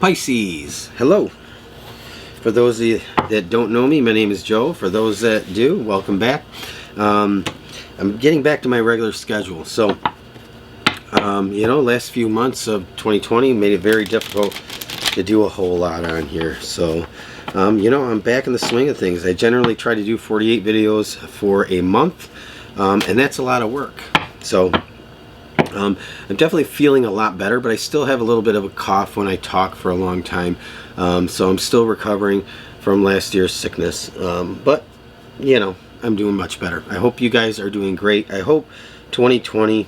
Pisces, hello. For those of you that don't know me, my name is Joe. For those that do, welcome back. I'm getting back to my regular schedule. So, last few months of 2020 made it very difficult to do a whole lot on here. So, I'm back in the swing of things. I generally try to do 48 videos for a month, and that's a lot of work. So, I'm definitely feeling a lot better, but I still have a little bit of a cough when I talk for a long time. So I'm still recovering from last year's sickness. But, I'm doing much better. I hope you guys are doing great. I hope 2020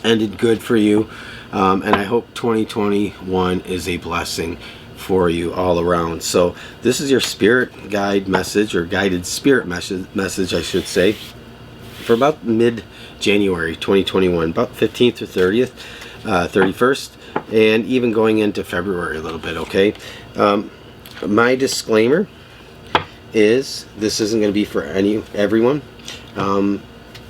ended good for you. And I hope 2021 is a blessing for you all around. So this is your spirit guide message, or guided spirit message, I should say, for about mid-January 2021, about 15th or 30th, 31st, and even going into February a little bit, okay? My disclaimer is this isn't going to be for everyone.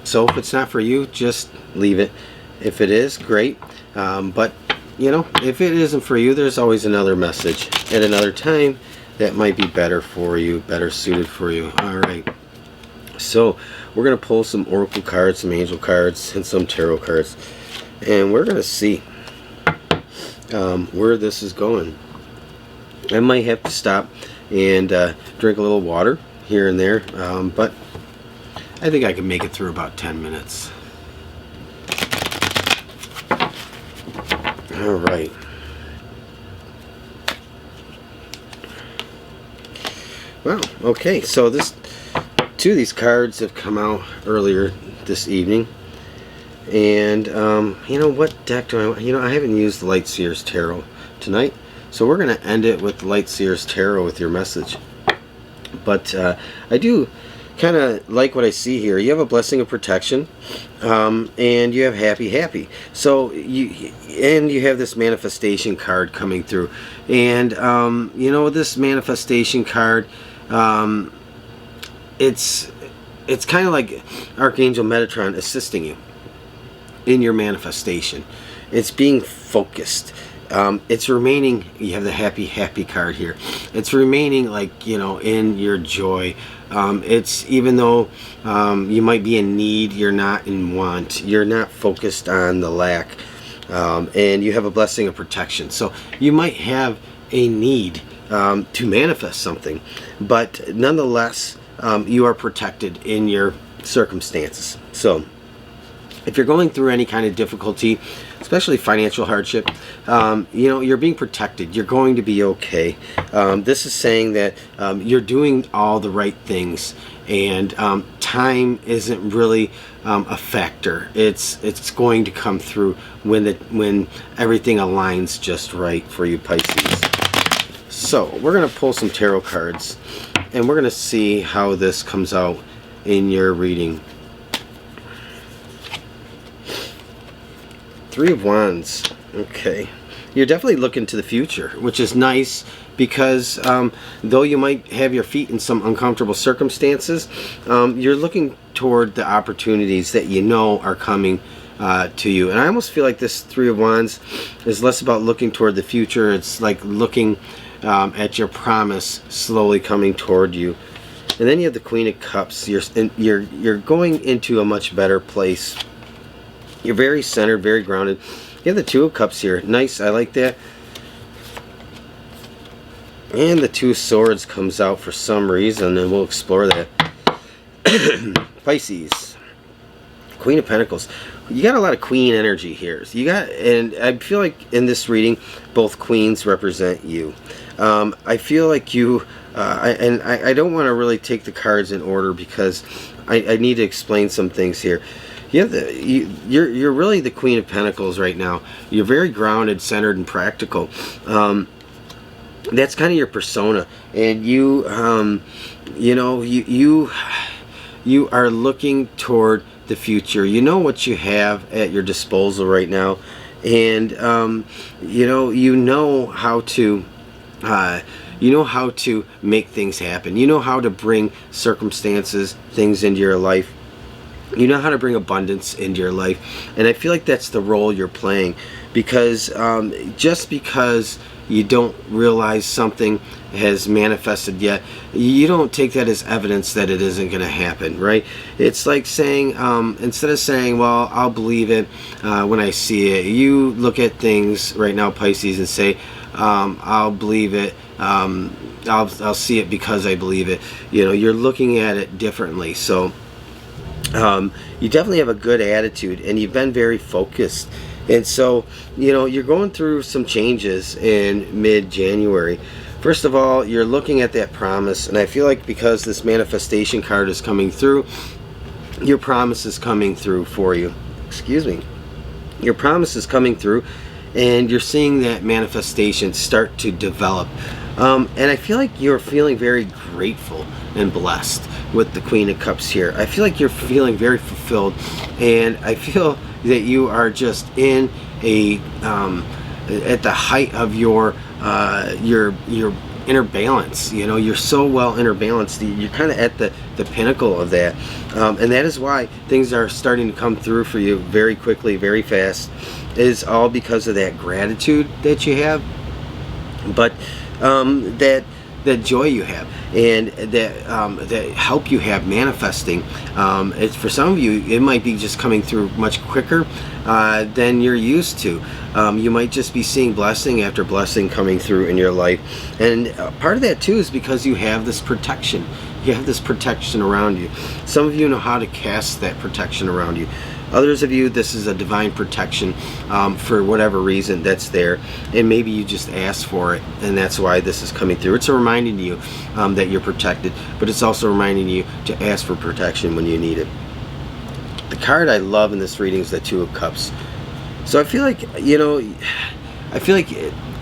So if it's not for you, just leave it. If it is, great. But, if it isn't for you, there's always another message at another time that might be better for you, better suited for you. All right. So we're going to pull some oracle cards, some angel cards, and some tarot cards, and we're going to see where this is going. I might have to stop and drink a little water here and there, but I think I can make it through about 10 minutes. All right. Well, okay, so two of these cards have come out earlier this evening, and what deck do I haven't used the Light Seers Tarot tonight, so we're going to end it with the Light Seers Tarot with your message. But I do kind of like what I see here. You have a blessing of protection, and you have happy. So you have this manifestation card coming through, and this manifestation card, it's kind of like Archangel Metatron assisting you in your manifestation. It's being focused. It's remaining, you have the happy card here. It's remaining in your joy. It's even though you might be in need, you're not in want. You're not focused on the lack. And you have a blessing of protection. So you might have a need to manifest something, but nonetheless, you are protected in your circumstances. So if you're going through any kind of difficulty, especially financial hardship, you're being protected. You're going to be okay. This is saying that you're doing all the right things, and time isn't really a factor. It's going to come through when everything aligns just right for you, Pisces. So we're going to pull some tarot cards, and we're going to see how this comes out in your reading. Three of Wands. Okay. You're definitely looking to the future, which is nice because though you might have your feet in some uncomfortable circumstances, you're looking toward the opportunities that are coming to you. And I almost feel like this Three of Wands is less about looking toward the future. It's like looking at your promise slowly coming toward you. And then you have the Queen of Cups. You're going into a much better place. You're very centered, very grounded. You have the Two of Cups here. Nice, I like that. And the Two of Swords comes out for some reason, and we'll explore that. Pisces. Queen of Pentacles. You got a lot of queen energy here. And I feel like in this reading, both queens represent you. I feel like you, I don't want to really take the cards in order because I need to explain some things here. You're really the Queen of Pentacles right now. You're very grounded, centered, and practical. That's kind of your persona, and you are looking toward the future. You know what you have at your disposal right now, and you know how to make things happen. You know how to bring circumstances, things into your life. You know how to bring abundance into your life, and I feel like that's the role you're playing. because just because you don't realize something has manifested yet, you don't take that as evidence that it isn't going to happen, right? It's like saying, instead of saying, well, I'll believe it when I see it, you look at things right now, Pisces, and say, I'll believe it, I'll see it because I believe it. You know, you're looking at it differently. So you definitely have a good attitude, and you've been very focused. And so, you know, you're going through some changes in mid-January. First of all, you're looking at that promise, and I feel like because this manifestation card is coming through, your promise is coming through for you. Excuse me. Your promise is coming through, and you're seeing that manifestation start to develop. And I feel like you're feeling very grateful and blessed with the Queen of Cups here. I feel like you're feeling very fulfilled, and I feel that you are just in a at the height of your inner balance. You know, you're so well inner balanced. You're kind of at the pinnacle of that, and that is why things are starting to come through for you very quickly, very fast. It is all because of that gratitude that you have, but that joy you have, and that help you have manifesting. It's, for some of you, it might be just coming through much quicker than you're used to. You might just be seeing blessing after blessing coming through in your life, and part of that too is because you have this protection. You have this protection around you. Some of you know how to cast that protection around you. Others of you, this is a divine protection for whatever reason that's there, and maybe you just asked for it, and that's why this is coming through. It's reminding you that you're protected, but it's also reminding you to ask for protection when you need it. The card I love in this reading is the Two of Cups. So I feel like, you know, I feel like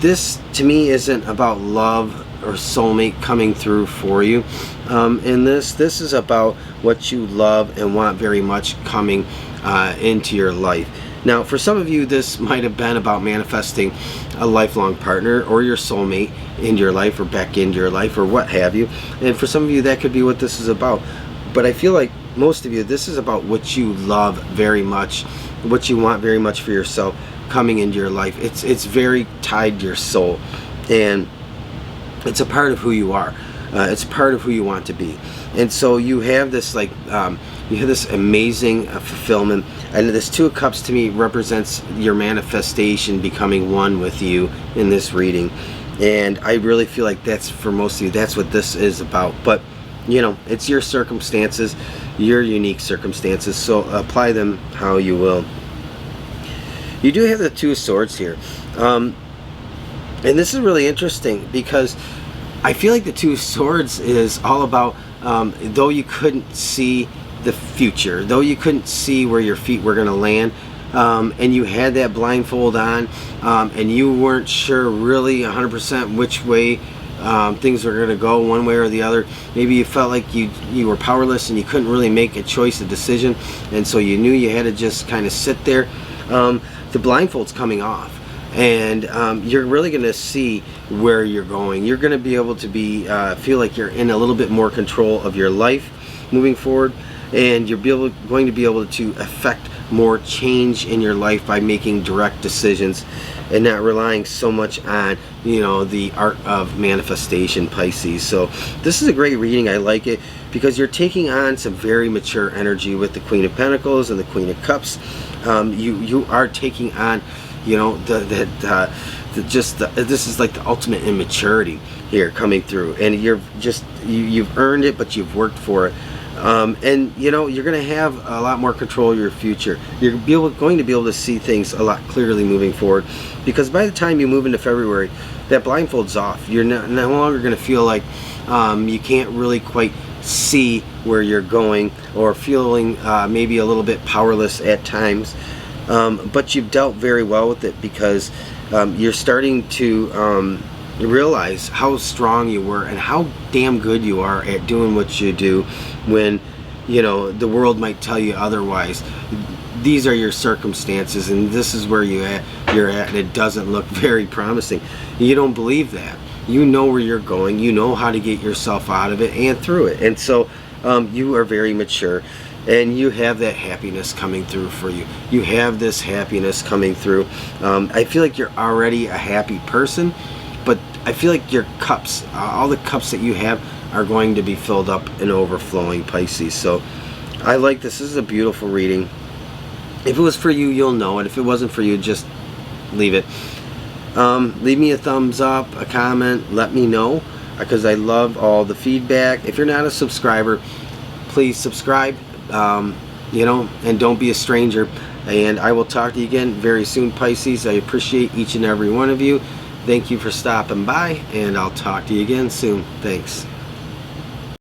this to me isn't about love or soulmate coming through for you. In this is about what you love and want very much coming into your life. Now, for some of you, this might have been about manifesting a lifelong partner or your soulmate into your life, or back into your life, or what have you. And for some of you, that could be what this is about. But I feel like most of you, this is about what you love very much, what you want very much for yourself coming into your life. It's very tied to your soul, and it's a part of who you are. It's part of who you want to be. And so you have this, like, you have this amazing fulfillment. And this Two of Cups to me represents your manifestation becoming one with you in this reading. And I really feel like that's, for most of you, that's what this is about. But, you know, it's your circumstances, your unique circumstances, so apply them how you will. You do have the Two of Swords here. And this is really interesting because I feel like the Two of Swords is all about, though you couldn't see the future, though you couldn't see where your feet were going to land, and you had that blindfold on, and you weren't sure really 100% which way things were going to go, one way or the other. Maybe you felt like you were powerless and you couldn't really make a choice, a decision, and so you knew you had to just kind of sit there. The blindfold's coming off, and you're really going to see where you're going. You're going to be able to feel like you're in a little bit more control of your life moving forward, and you're going to be able to affect more change in your life by making direct decisions and not relying so much on, you know, the art of manifestation, Pisces. So this is a great reading. I like it because you're taking on some very mature energy with the Queen of Pentacles and the Queen of Cups. You are taking on, you know, this is like the ultimate immaturity here coming through, and you've earned it, but you've worked for it. And you know, you're going to have a lot more control of your future. You're going to be able to see things a lot clearly moving forward, because by the time you move into February, that blindfold's off. You're no longer going to feel like you can't really quite see where you're going, or feeling maybe a little bit powerless at times. But you've dealt very well with it, because you're starting to realize how strong you were and how damn good you are at doing what you do when, you know, the world might tell you otherwise. These are your circumstances, and this is where you're at, and it doesn't look very promising. You don't believe that. You know where you're going. You know how to get yourself out of it and through it. And so you are very mature. and you have that happiness coming through for you. You have this happiness coming through. I feel like you're already a happy person, but I feel like your cups, all the cups that you have, are going to be filled up and overflowing, Pisces. So I like this. This is a beautiful reading. If it was for you, you'll know it. If it wasn't for you, just leave it. Leave me a thumbs up, a comment, let me know, because I love all the feedback. If you're not a subscriber, please subscribe, you know, and don't be a stranger. And I will talk to you again very soon, Pisces. I appreciate each and every one of you. Thank you for stopping by, and I'll talk to you again soon. Thanks.